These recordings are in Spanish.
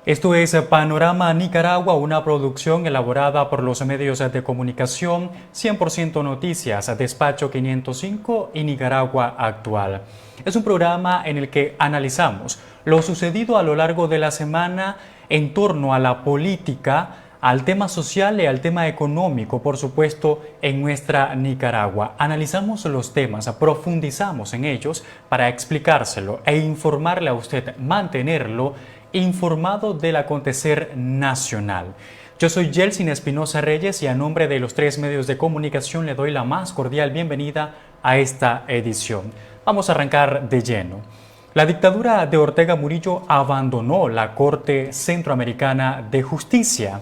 Esto es Panorama Nicaragua, una producción elaborada por los medios de comunicación 100% Noticias, Despacho 505 y Nicaragua Actual. Es un programa en el que analizamos lo sucedido a lo largo de la semana en torno a la política, al tema social y al tema económico, por supuesto, en nuestra Nicaragua. Analizamos los temas, profundizamos en ellos para explicárselo e informarle a usted, mantenerlo informado del acontecer nacional. Yo soy Yeltsin Espinosa Reyes y a nombre de los tres medios de comunicación le doy la más cordial bienvenida a esta edición. Vamos a arrancar de lleno. La dictadura de Ortega Murillo abandonó la Corte Centroamericana de Justicia.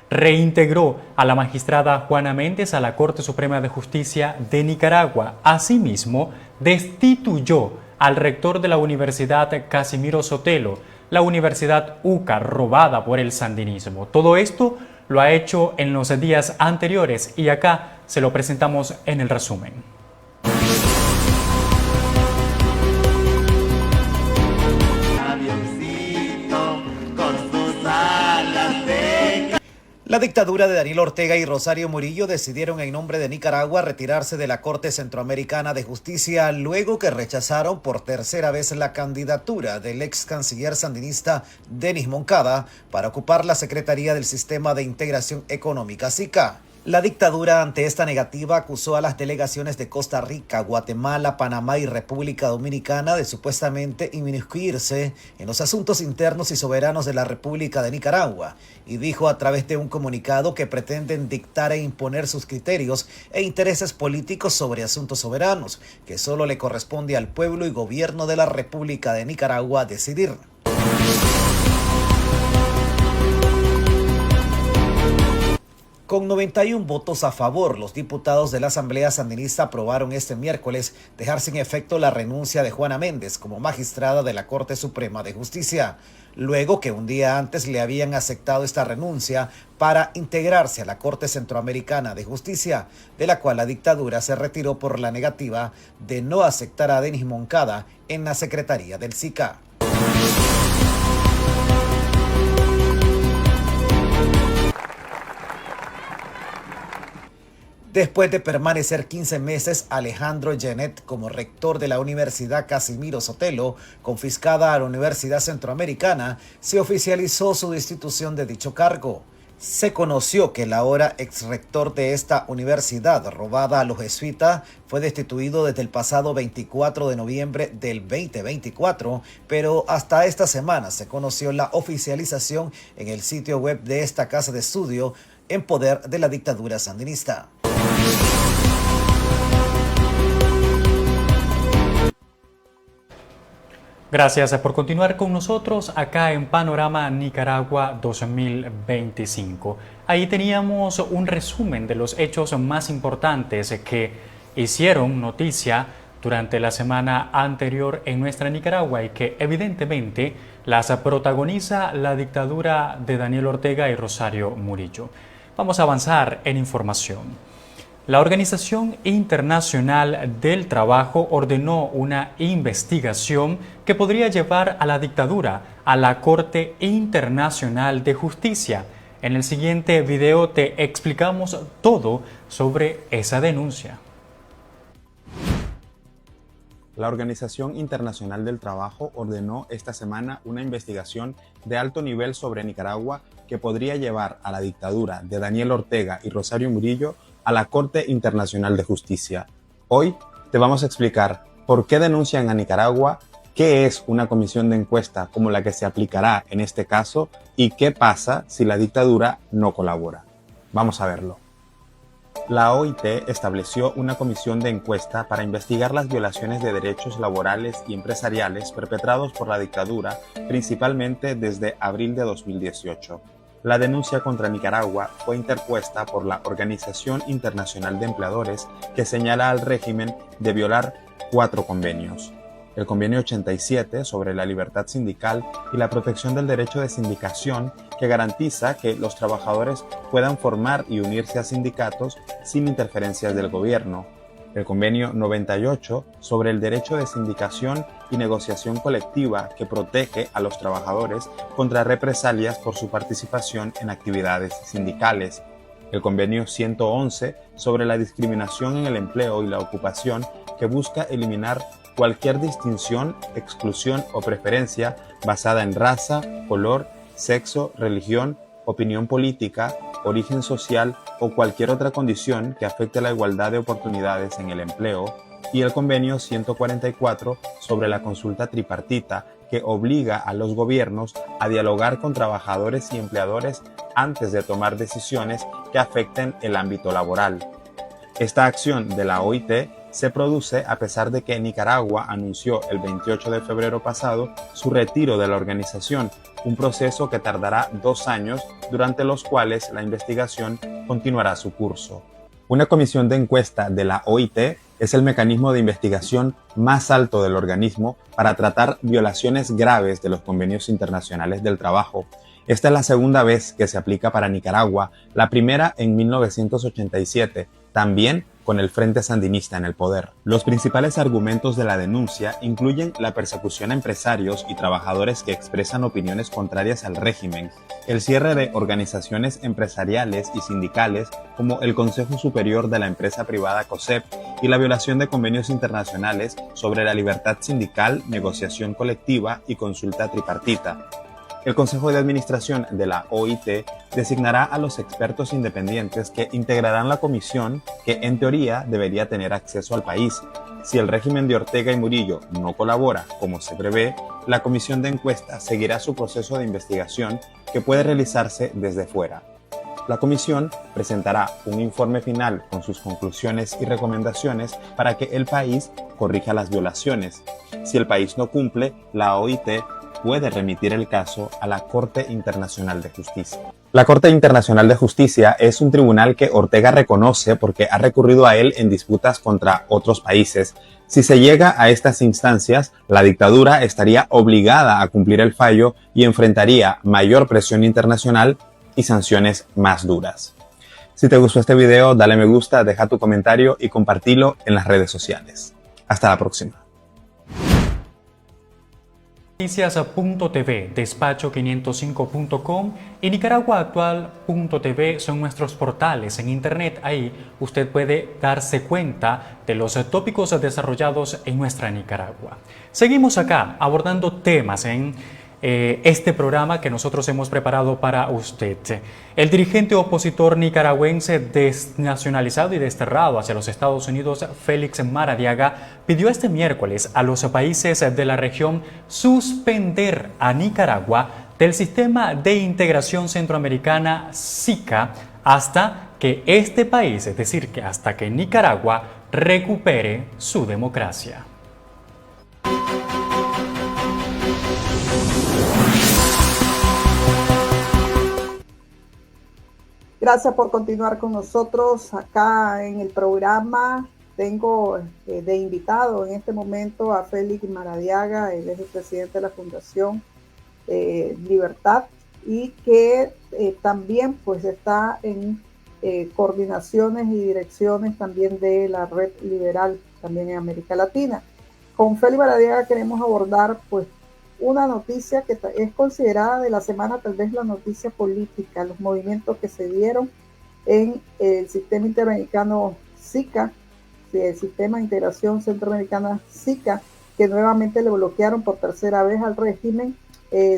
Reintegró a la magistrada Juana Méndez a la Corte Suprema de Justicia de Nicaragua. Asimismo, destituyó al rector de la Universidad Casimiro Sotelo, la Universidad UCA, robada por el sandinismo. Todo esto lo ha hecho en los días anteriores y acá se lo presentamos en el resumen. La dictadura de Daniel Ortega y Rosario Murillo decidieron en nombre de Nicaragua retirarse de la Corte Centroamericana de Justicia luego que rechazaron por tercera vez la candidatura del ex canciller sandinista Denis Moncada para ocupar la Secretaría del Sistema de Integración Económica SICA. La dictadura ante esta negativa acusó a las delegaciones de Costa Rica, Guatemala, Panamá y República Dominicana de supuestamente inmiscuirse en los asuntos internos y soberanos de la República de Nicaragua y dijo a través de un comunicado que pretenden dictar e imponer sus criterios e intereses políticos sobre asuntos soberanos, que solo le corresponde al pueblo y gobierno de la República de Nicaragua decidir. Con 91 votos a favor, los diputados de la Asamblea Sandinista aprobaron este miércoles dejar sin efecto la renuncia de Juana Méndez como magistrada de la Corte Suprema de Justicia, luego que un día antes le habían aceptado esta renuncia para integrarse a la Corte Centroamericana de Justicia, de la cual la dictadura se retiró por la negativa de no aceptar a Denis Moncada en la Secretaría del SICA. Después de permanecer 15 meses, Alejandro Genet como rector de la Universidad Casimiro Sotelo, confiscada a la Universidad Centroamericana, se oficializó su destitución de dicho cargo. Se conoció que el ahora exrector de esta universidad, robada a los jesuitas, fue destituido desde el pasado 24 de noviembre del 2024, pero hasta esta semana se conoció la oficialización en el sitio web de esta casa de estudio en poder de la dictadura sandinista. Gracias por continuar con nosotros acá en Panorama Nicaragua 2025. Ahí teníamos un resumen de los hechos más importantes que hicieron noticia durante la semana anterior en nuestra Nicaragua y que evidentemente las protagoniza la dictadura de Daniel Ortega y Rosario Murillo. Vamos a avanzar en información. La Organización Internacional del Trabajo ordenó una investigación que podría llevar a la dictadura a la Corte Internacional de Justicia. En el siguiente video te explicamos todo sobre esa denuncia. La Organización Internacional del Trabajo ordenó esta semana una investigación de alto nivel sobre Nicaragua que podría llevar a la dictadura de Daniel Ortega y Rosario Murillo a la Corte Internacional de Justicia. Hoy te vamos a explicar por qué denuncian a Nicaragua, qué es una comisión de encuesta como la que se aplicará en este caso y qué pasa si la dictadura no colabora. Vamos a verlo. La OIT estableció una comisión de encuesta para investigar las violaciones de derechos laborales y empresariales perpetrados por la dictadura, principalmente desde abril de 2018. La denuncia contra Nicaragua fue interpuesta por la Organización Internacional de Empleadores, que señala al régimen de violar 4 convenios. El Convenio 87 sobre la libertad sindical y la protección del derecho de sindicación, que garantiza que los trabajadores puedan formar y unirse a sindicatos sin interferencias del gobierno. el Convenio 98 sobre el derecho de sindicación y negociación colectiva que protege a los trabajadores contra represalias por su participación en actividades sindicales, el Convenio 111 sobre la discriminación en el empleo y la ocupación que busca eliminar cualquier distinción, exclusión o preferencia basada en raza, color, sexo, religión, opinión política, origen social o cualquier otra condición que afecte la igualdad de oportunidades en el empleo, y el Convenio 144 sobre la consulta tripartita que obliga a los gobiernos a dialogar con trabajadores y empleadores antes de tomar decisiones que afecten el ámbito laboral. Esta acción de la OIT se produce a pesar de que Nicaragua anunció el 28 de febrero pasado su retiro de la organización, un proceso que tardará 2 años, durante los cuales la investigación continuará su curso. Una comisión de encuesta de la OIT es el mecanismo de investigación más alto del organismo para tratar violaciones graves de los convenios internacionales del trabajo. Esta es la segunda vez que se aplica para Nicaragua, la primera en 1987, también con el Frente Sandinista en el poder. Los principales argumentos de la denuncia incluyen la persecución a empresarios y trabajadores que expresan opiniones contrarias al régimen, el cierre de organizaciones empresariales y sindicales como el Consejo Superior de la Empresa Privada COSEP y la violación de convenios internacionales sobre la libertad sindical, negociación colectiva y consulta tripartita. El Consejo de Administración de la OIT designará a los expertos independientes que integrarán la comisión, que en teoría debería tener acceso al país. Si el régimen de Ortega y Murillo no colabora, como se prevé, la comisión de encuesta seguirá su proceso de investigación, que puede realizarse desde fuera. La comisión presentará un informe final con sus conclusiones y recomendaciones para que el país corrija las violaciones. Si el país no cumple, la OIT puede remitir el caso a la Corte Internacional de Justicia. La Corte Internacional de Justicia es un tribunal que Ortega reconoce porque ha recurrido a él en disputas contra otros países. Si se llega a estas instancias, la dictadura estaría obligada a cumplir el fallo y enfrentaría mayor presión internacional y sanciones más duras. Si te gustó este video, dale me gusta, deja tu comentario y compartilo en las redes sociales. Hasta la próxima. Noticias.tv, despacho505.com y nicaraguaactual.tv son nuestros portales en internet. Ahí usted puede darse cuenta de los tópicos desarrollados en nuestra Nicaragua. Seguimos acá abordando temas en este programa que nosotros hemos preparado para usted. El dirigente opositor nicaragüense desnacionalizado y desterrado hacia los Estados Unidos, Félix Maradiaga, pidió este miércoles a los países de la región suspender a Nicaragua del Sistema de Integración Centroamericana SICA hasta que este país, es decir, que hasta que Nicaragua recupere su democracia. Gracias por continuar con nosotros acá en el programa. Tengo de invitado en este momento a Félix Maradiaga, él es el presidente de la Fundación Libertad y que también pues está en coordinaciones y direcciones también de la Red Liberal también en América Latina. Con Félix Maradiaga queremos abordar pues una noticia que es considerada de la semana, tal vez la noticia política, los movimientos que se dieron en el sistema interamericano SICA, el sistema de integración centroamericana SICA, que nuevamente le bloquearon por tercera vez al régimen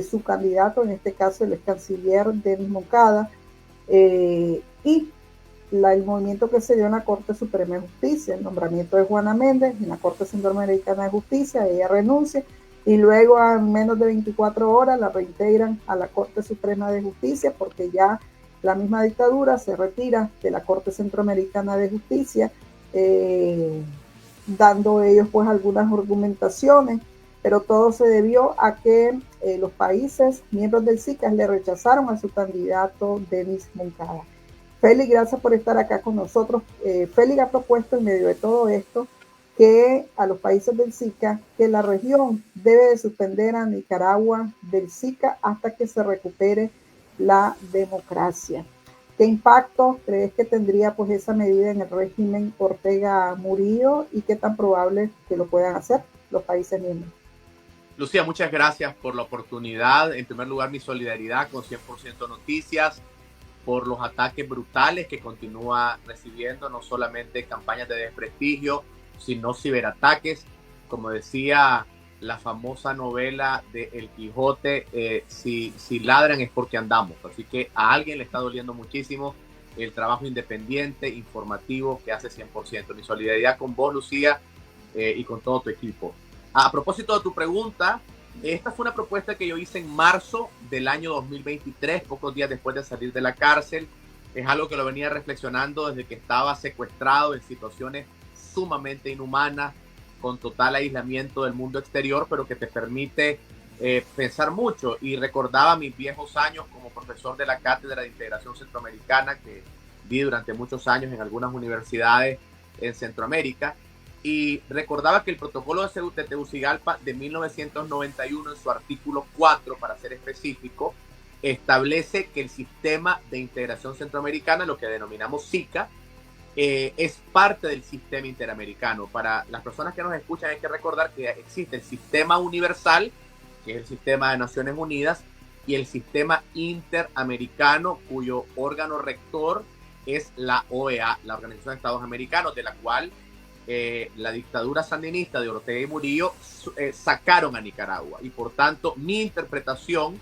su candidato, en este caso el ex canciller Denis Moncada, y el movimiento que se dio en la Corte Suprema de Justicia, el nombramiento de Juana Méndez en la Corte Centroamericana de Justicia, ella renuncia, y luego a menos de 24 horas la reintegran a la Corte Suprema de Justicia porque ya la misma dictadura se retira de la Corte Centroamericana de Justicia, dando ellos pues algunas argumentaciones, pero todo se debió a que los países miembros del SICA le rechazaron a su candidato Denis Moncada. Félix, gracias por estar acá con nosotros. Félix ha propuesto en medio de todo esto que a los países del SICA, que la región debe de suspender a Nicaragua del SICA hasta que se recupere la democracia. ¿Qué impacto crees que tendría pues esa medida en el régimen Ortega Murillo y qué tan probable que lo puedan hacer los países miembros? Lucía, muchas gracias por la oportunidad. En primer lugar, mi solidaridad con 100% Noticias por los ataques brutales que continúa recibiendo, no solamente campañas de desprestigio, sino ciberataques. Como decía la famosa novela de El Quijote, si ladran es porque andamos. Así que a alguien le está doliendo muchísimo el trabajo independiente, informativo que hace 100%. Mi solidaridad con vos, Lucía, y con todo tu equipo. A propósito de tu pregunta, esta fue una propuesta que yo hice en marzo del año 2023, pocos días después de salir de la cárcel. Es algo que lo venía reflexionando desde que estaba secuestrado en situaciones sumamente inhumanas, con total aislamiento del mundo exterior, pero que te permite pensar mucho. Y recordaba mis viejos años como profesor de la Cátedra de Integración Centroamericana, que di durante muchos años en algunas universidades en Centroamérica. Y recordaba que el protocolo de Tegucigalpa de 1991, en su artículo 4, para ser específico, establece que el sistema de integración centroamericana, lo que denominamos SICA, es parte del sistema interamericano. Para las personas que nos escuchan hay que recordar que existe el sistema universal, que es el sistema de Naciones Unidas, y el sistema interamericano, cuyo órgano rector es la OEA, la Organización de Estados Americanos, de la cual la dictadura sandinista de Ortega y Murillo sacaron a Nicaragua. Y por tanto, mi interpretación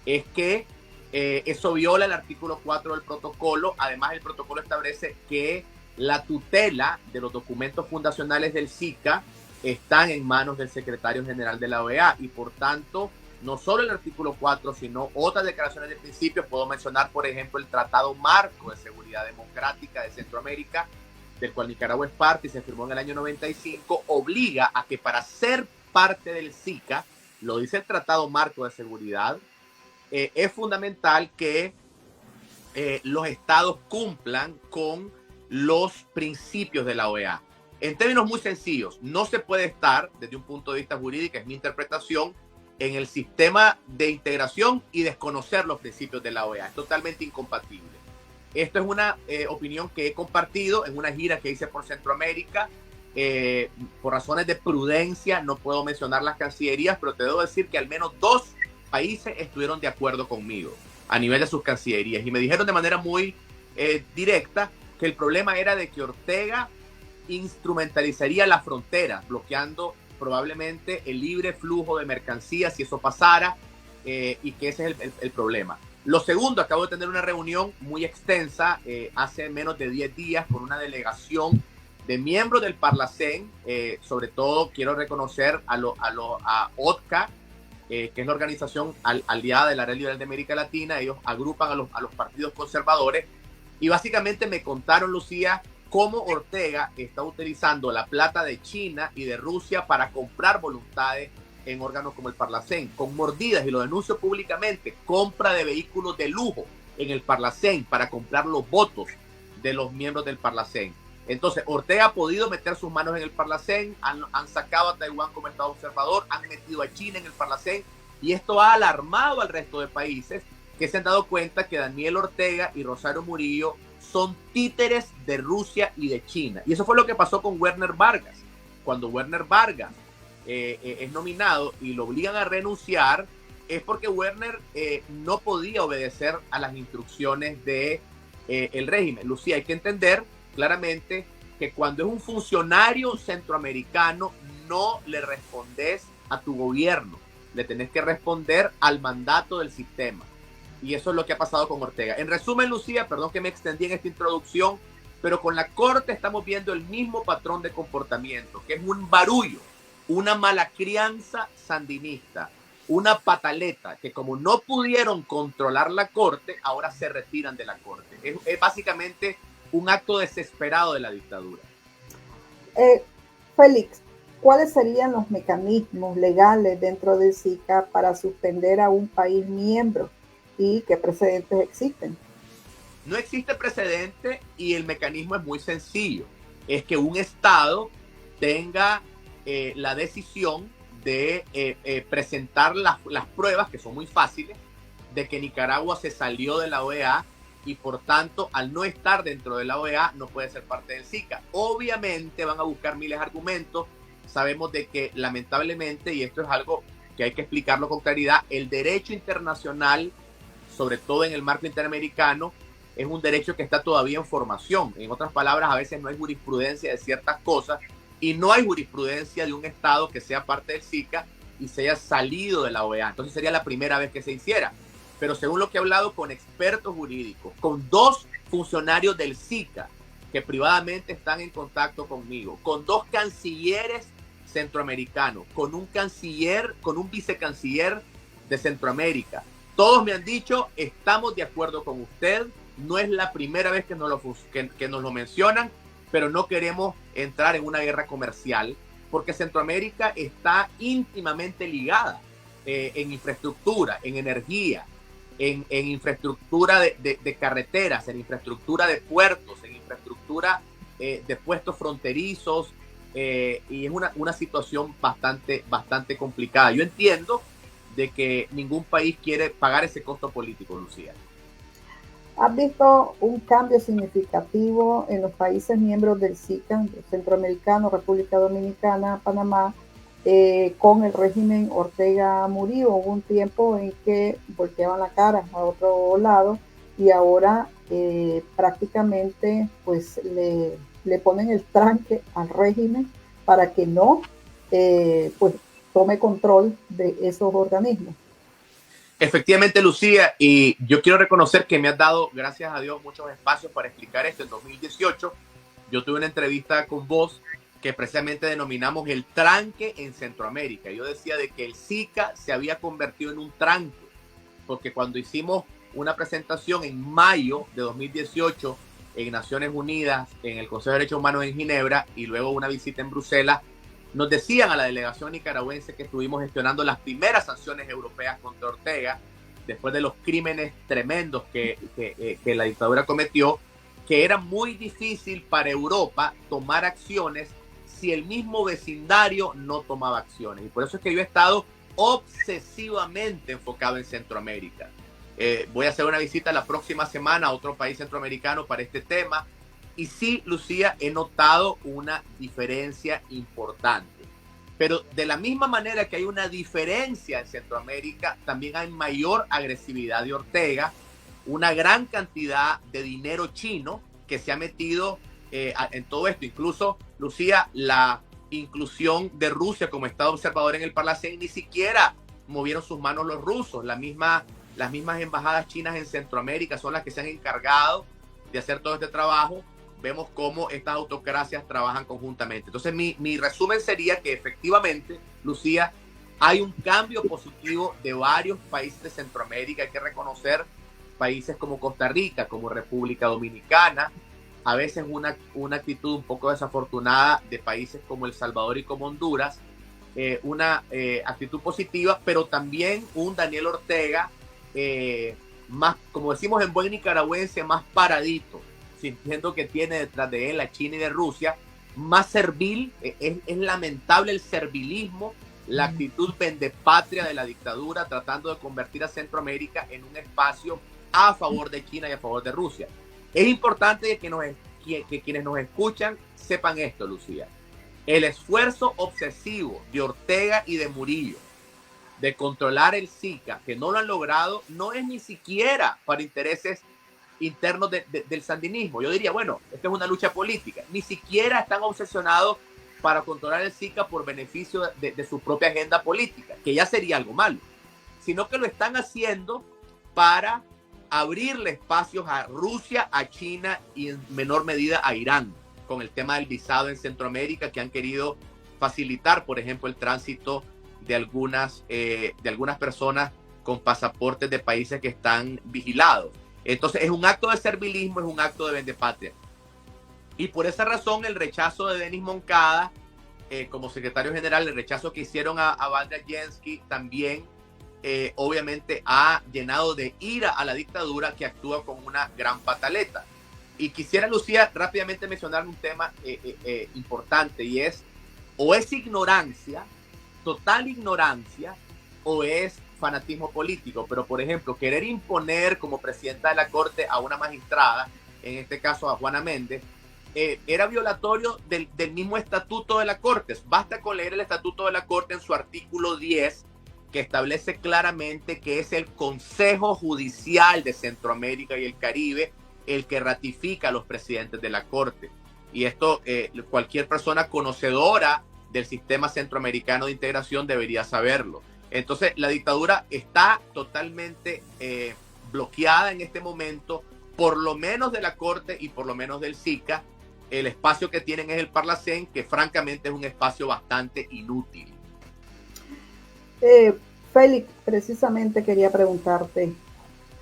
es que eso viola el artículo 4 del protocolo. Además, el protocolo establece que la tutela de los documentos fundacionales del SICA están en manos del secretario general de la OEA. Y por tanto, no solo el artículo 4, sino otras declaraciones de principio. Puedo mencionar, por ejemplo, el Tratado Marco de Seguridad Democrática de Centroamérica, del cual Nicaragua es parte y se firmó en el año 95, obliga a que para ser parte del SICA, lo dice el Tratado Marco de Seguridad, es fundamental que los estados cumplan con los principios de la OEA. En términos muy sencillos, no se puede estar, desde un punto de vista jurídico, es mi interpretación, en el sistema de integración y desconocer los principios de la OEA. Es totalmente incompatible. Esto es una opinión que he compartido en una gira que hice por Centroamérica. Por razones de prudencia no puedo mencionar las cancillerías, pero te debo decir que al menos 2 países estuvieron de acuerdo conmigo a nivel de sus cancillerías y me dijeron de manera muy directa que el problema era de que Ortega instrumentalizaría la frontera, bloqueando probablemente el libre flujo de mercancías si eso pasara, y que ese es el problema. Lo segundo, acabo de tener una reunión muy extensa hace menos de 10 días con una delegación de miembros del Parlacén. Sobre todo quiero reconocer a OTCA, que es la organización aliada de la Red Liberal de América Latina. Ellos agrupan a los partidos conservadores y básicamente me contaron, Lucía, cómo Ortega está utilizando la plata de China y de Rusia para comprar voluntades en órganos como el Parlacén, con mordidas, y lo denuncio públicamente, compra de vehículos de lujo en el Parlacén para comprar los votos de los miembros del Parlacén. Entonces, Ortega ha podido meter sus manos en el Parlacén, han sacado a Taiwán como Estado observador, han metido a China en el Parlacén, y esto ha alarmado al resto de países que se han dado cuenta que Daniel Ortega y Rosario Murillo son títeres de Rusia y de China. Y eso fue lo que pasó con Werner Vargas. Cuando Werner Vargas es nominado y lo obligan a renunciar, es porque Werner no podía obedecer a las instrucciones de el régimen. Lucía, hay que entender claramente que cuando es un funcionario centroamericano no le respondes a tu gobierno, le tenés que responder al mandato del sistema. Y eso es lo que ha pasado con Ortega. En resumen, Lucía, perdón que me extendí en esta introducción, pero con la Corte estamos viendo el mismo patrón de comportamiento, que es un barullo, una mala crianza sandinista, una pataleta, que como no pudieron controlar la Corte, ahora se retiran de la Corte. Es básicamente un acto desesperado de la dictadura. Félix, ¿cuáles serían los mecanismos legales dentro del SICA para suspender a un país miembro y qué precedentes existen? No existe precedente y el mecanismo es muy sencillo. Es que un Estado tenga la decisión de presentar las pruebas, que son muy fáciles, de que Nicaragua se salió de la OEA y por tanto, al no estar dentro de la OEA, no puede ser parte del SICA. Obviamente van a buscar miles de argumentos. Sabemos de que lamentablemente, y esto es algo que hay que explicarlo con claridad, el derecho internacional, sobre todo en el marco interamericano, es un derecho que está todavía en formación. En otras palabras, a veces no hay jurisprudencia de ciertas cosas y no hay jurisprudencia de un Estado que sea parte del SICA y se haya salido de la OEA. Entonces sería la primera vez que se hiciera. Pero según lo que he hablado con expertos jurídicos, con 2 funcionarios del SICA que privadamente están en contacto conmigo, con 2 cancilleres centroamericanos, con un canciller, con un vicecanciller de Centroamérica, todos me han dicho, estamos de acuerdo con usted, no es la primera vez que nos lo mencionan, pero no queremos entrar en una guerra comercial, porque Centroamérica está íntimamente ligada en infraestructura, en energía, en infraestructura de carreteras, en infraestructura de puertos, en infraestructura de puestos fronterizos, y es una situación bastante complicada. Yo entiendo de que ningún país quiere pagar ese costo político, Lucía. ¿Has visto un cambio significativo en los países miembros del SICA, Centroamericano, República Dominicana, Panamá, con el régimen Ortega Murillo? Hubo un tiempo en que volteaban la cara a otro lado y ahora prácticamente pues le ponen el tranque al régimen para que no pues tome control de esos organismos. Efectivamente, Lucía, y yo quiero reconocer que me has dado, gracias a Dios, muchos espacios para explicar esto. En 2018 yo tuve una entrevista con vos que precisamente denominamos el tranque en Centroamérica. Yo decía de que el SICA se había convertido en un tranque, porque cuando hicimos una presentación en mayo de 2018 en Naciones Unidas, en el Consejo de Derechos Humanos en Ginebra, y luego una visita en Bruselas, nos decían a la delegación nicaragüense que estuvimos gestionando las primeras sanciones europeas contra Ortega, después de los crímenes tremendos que la dictadura cometió, que era muy difícil para Europa tomar acciones si el mismo vecindario no tomaba acciones. Y por eso es que yo he estado obsesivamente enfocado en Centroamérica. Voy a hacer una visita la próxima semana a otro país centroamericano para este tema. Y sí, Lucía, he notado una diferencia importante. Pero de la misma manera que hay una diferencia en Centroamérica, también hay mayor agresividad de Ortega, una gran cantidad de dinero chino que se ha metido en todo esto. Incluso, Lucía, la inclusión de Rusia como Estado observador en el Parlacén, ni siquiera movieron sus manos los rusos. Las mismas embajadas chinas en Centroamérica son las que se han encargado de hacer todo este trabajo. Vemos cómo estas autocracias trabajan conjuntamente. Entonces, mi resumen sería que efectivamente, Lucía, hay un cambio positivo de varios países de Centroamérica. Hay que reconocer países como Costa Rica, como República Dominicana, a veces una actitud un poco desafortunada de países como El Salvador y como Honduras, una actitud positiva, pero también un Daniel Ortega más, como decimos en buen nicaragüense, más paradito, sintiendo que tiene detrás de él a China y de Rusia, más servil. Es lamentable el servilismo, la actitud pendepatria de la dictadura, tratando de convertir a Centroamérica en un espacio a favor de China y a favor de Rusia. Es importante que quienes nos escuchan sepan esto, Lucía. El esfuerzo obsesivo de Ortega y de Murillo de controlar el SICA, que no lo han logrado, no es ni siquiera para intereses internos del sandinismo. Yo diría, bueno, esta es una lucha política. Ni siquiera están obsesionados para controlar el SICA por beneficio de su propia agenda política, que ya sería algo malo, sino que lo están haciendo para abrirle espacios a Rusia, a China y en menor medida a Irán, con el tema del visado en Centroamérica, que han querido facilitar, por ejemplo, el tránsito de algunas personas con pasaportes de países que están vigilados. Entonces es un acto de servilismo, es un acto de vendepatria. Y por esa razón el rechazo de Denis Moncada como secretario general, el rechazo que hicieron a Valdemar Jensky también obviamente ha llenado de ira a la dictadura, que actúa como una gran pataleta. Y quisiera, Lucía, rápidamente mencionar un tema importante, y es, o es ignorancia, total ignorancia, o es fanatismo político, pero por ejemplo, querer imponer como presidenta de la Corte a una magistrada, en este caso a Juana Méndez, era violatorio del mismo estatuto de la Corte. Basta con leer el estatuto de la Corte en su artículo 10, que establece claramente que es el Consejo Judicial de Centroamérica y el Caribe el que ratifica a los presidentes de la Corte. Y esto cualquier persona conocedora del sistema centroamericano de integración debería saberlo. Entonces, la dictadura está totalmente bloqueada en este momento, por lo menos de la Corte y por lo menos del SICA. El espacio que tienen es el Parlacén, que francamente es un espacio bastante inútil. Félix, precisamente quería preguntarte,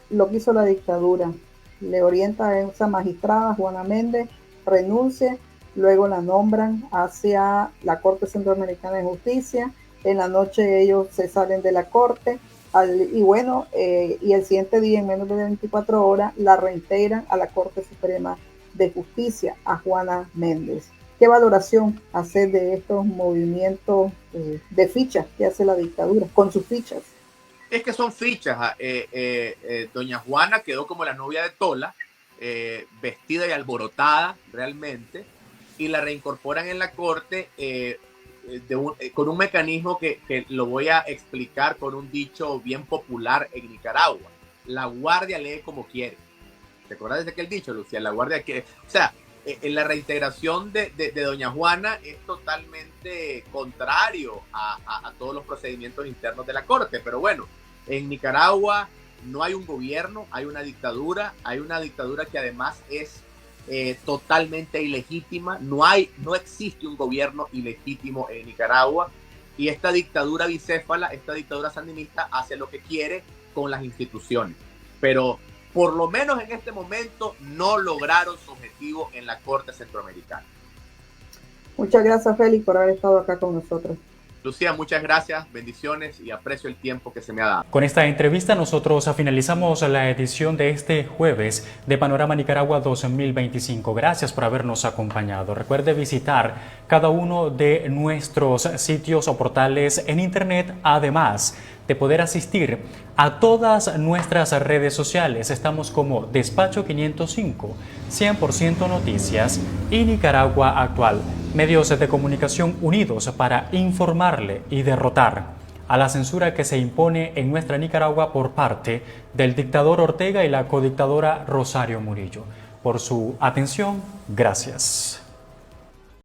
lo que hizo la dictadura, le orienta a esa magistrada, Juana Méndez, renuncia, luego la nombran hacia la Corte Centroamericana de Justicia, en la noche ellos se salen de la Corte, y el siguiente día, en menos de 24 horas, la reintegran a la Corte Suprema de Justicia, a Juana Méndez. ¿Qué valoración hacer de estos movimientos de fichas que hace la dictadura con sus fichas? Es que son fichas. Doña Juana quedó como la novia de Tola, vestida y alborotada realmente, y la reincorporan en la Corte con un mecanismo que lo voy a explicar con un dicho bien popular en Nicaragua. La guardia lee como quiere. ¿Te acuerdas de aquel dicho, Lucía? La guardia quiere. O sea, en la reintegración de Doña Juana es totalmente contrario a todos los procedimientos internos de la Corte. Pero bueno, en Nicaragua no hay un gobierno, hay una dictadura que además es totalmente ilegítima. No existe un gobierno ilegítimo en Nicaragua, y esta dictadura bicéfala, esta dictadura sandinista, hace lo que quiere con las instituciones, pero por lo menos en este momento no lograron su objetivo en la Corte Centroamericana. Muchas gracias, Félix, por haber estado acá con nosotros. Lucía, muchas gracias, bendiciones, y aprecio el tiempo que se me ha dado. Con esta entrevista nosotros finalizamos la edición de este jueves de Panorama Nicaragua 2025. Gracias por habernos acompañado. Recuerde visitar cada uno de nuestros sitios o portales en internet, además de poder asistir a todas nuestras redes sociales. Estamos como Despacho 505, 100% Noticias y Nicaragua Actual. Medios de comunicación unidos para informarle y derrotar a la censura que se impone en nuestra Nicaragua por parte del dictador Ortega y la codictadora Rosario Murillo. Por su atención, gracias.